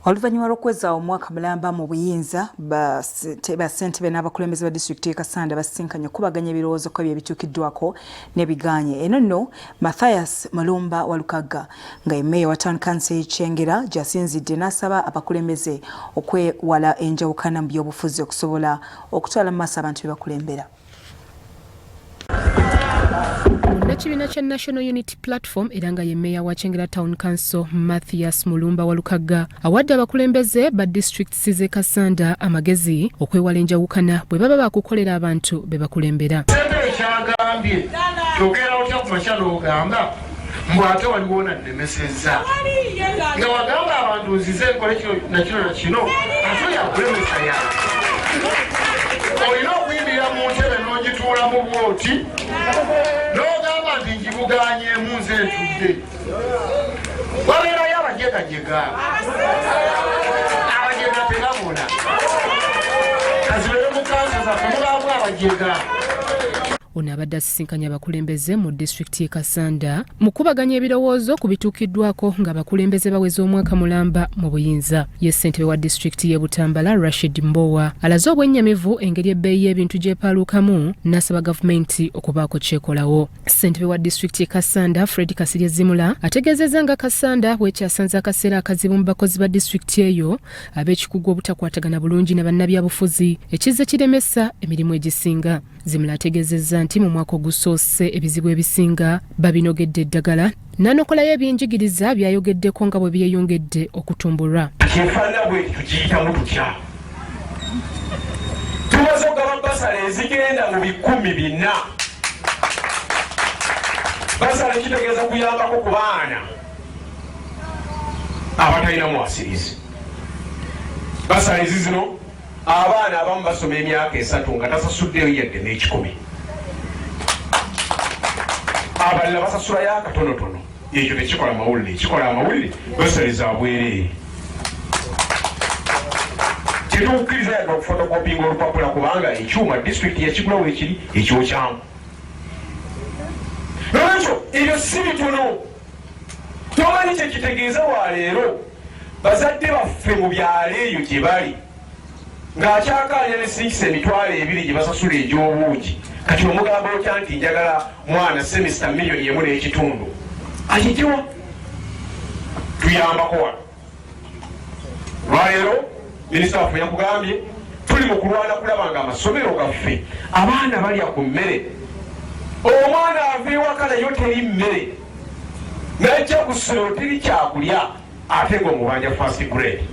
Oluvannyuma lw'okweza omwaka mulamba mu buyinza bassentebe n'abakulembeze ba disitulikiti y'e Kasanda basisinkanye okubaganya ebirowoozo ku ebituukiddwako n'ebiganye. Eno nno Mathias Mulumba Walukagga nga ye Meeya wa Town Council y'Ekyengera gy'asinzidde n'asaba abakulembeze okwewala enjawukana mu by'obufuzi okusobola okutwala mu maaso abantu be bakulembera. Kibiina kya National Unity Platform era nga ye Meeya wa Kyengera Town Council Mathias Mulumba Walukagga awadde abakulembeze ba disitulikiti z'e Kasanda amagezi okwewala enjawukana bwe baba bakukolera abantu be bakulembera. Kyagambye kyogera otya ku makya n'ogamba mbu ate waliwo nannemesezza nga wagamba abantu nzize nkole kino na kino ate yakulemesa yange olina okuyimirira mu ntebe n'ogituula mu bwoti n'ogamba nti ngibuganyeemu nze ntudde wabeerayo abajegajega abajega tegabula kazibere mukansa zaffe mugaamu abajega. Ono abadde asisinkanya abakulembeze mu disitulikiti y'e Kasanda mu kubaganya ebirowoozo ku bituukiddwako nga abakulembeze baweza omwaka mulamba mu buyinza. Ye ssentebe wa disitulikiti y'e Butambala Rashid Mbowa alaze obwennyamivu engeri ebbeeyi y'ebintu gy'epaaluukamu n'asaba gavumenti okubaako kyekolawo. Ssentebe wa disitulikiti y'e Kasanda Fred Kasirye Zimula ategeezezza nga Kasanda bw'ekyasanze akaseera akazibu mu bakozi ba disitulikiti eyo ab'ekikugu obutakwatagana bulungi na bannabyabufuzi ekizze kiremesa emirimu egisinga. Zimula ategeezezza nti mu mwaka ogusoose ebizibu ebisinga babinogedde eddagala n'anokolayo ebyenjigiriza byayogeddeko nga bwe byeyongedde okutumbulwa. Kyefaanana bwe tukiyitamu tutya tumaze okugaba basale ezigenda mu 100,000 basale kitegeeza kuyambako ku baana abatalina mwasirizi. Basale zino abaana abamu basoma emyaka 3 nga tasasuddeyo yadde n'ekikumi, abalala basasulayo akatonotono. Ekyo tekikola mawulire, ekikola amawulire basale za bwereere. Tetukkiriza yadde okufotokopinga olupapula kubanga ekyuma disitulikiti yakigula weekiri ekyokyamu. Nolwekyo ebyo si bitono. Tomanyi kyekitegeeza waleero bazadde baffe mu byalo eyo gye bali ng'akyakaanya ne sinkisa emitwalo 2 gye basasula egy'obuugi kati omugamba otya nti njagala mwana semesita 1.5 akigiwa tuyambako wano. Lwaleero minisita waffe yakugambye tuli mu kulwana kulaba nga amasomero gaffe abaana balya ku mmere. Omwana ava ewaka nayo teri mmere najja ku ssomero teri kyakulya ate ng'omubanja first grade.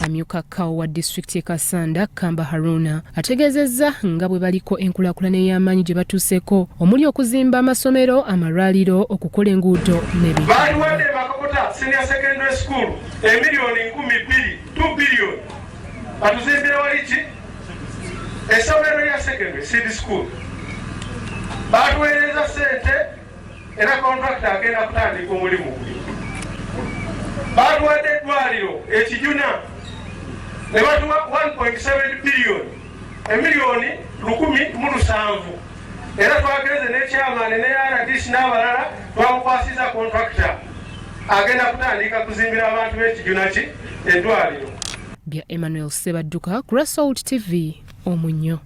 Amyuka Kawo wa disitulikiti y'e Kasanda Kamba Haruna ategeezezza nga bwe baliko enkulaakulana ey'amaanyi gye batuuseeko omuli okuzimba amasomero, amalwaliro, okukola enguudo n'ebirala. Baaliwadde Makokota Senior Secondary School emiliyoni 2 billion batuzimbire wali ki essomero lya secondary seed school. Baatuweereza ssente era contractor agenda kutandika omulimu gwe. Baatuwadde eddwaliro ekijuna ne batuwa 1.7 billion emiliyoni 107 era twagereze n'ekyamaani ne RDC n'abalala twamukwasiza contractor agenda kutandika kuzimbira abantu b'ekijuna ki eddwaliro. Bya Emmanuel Sebadduka, Grassroots TV, Omunyo.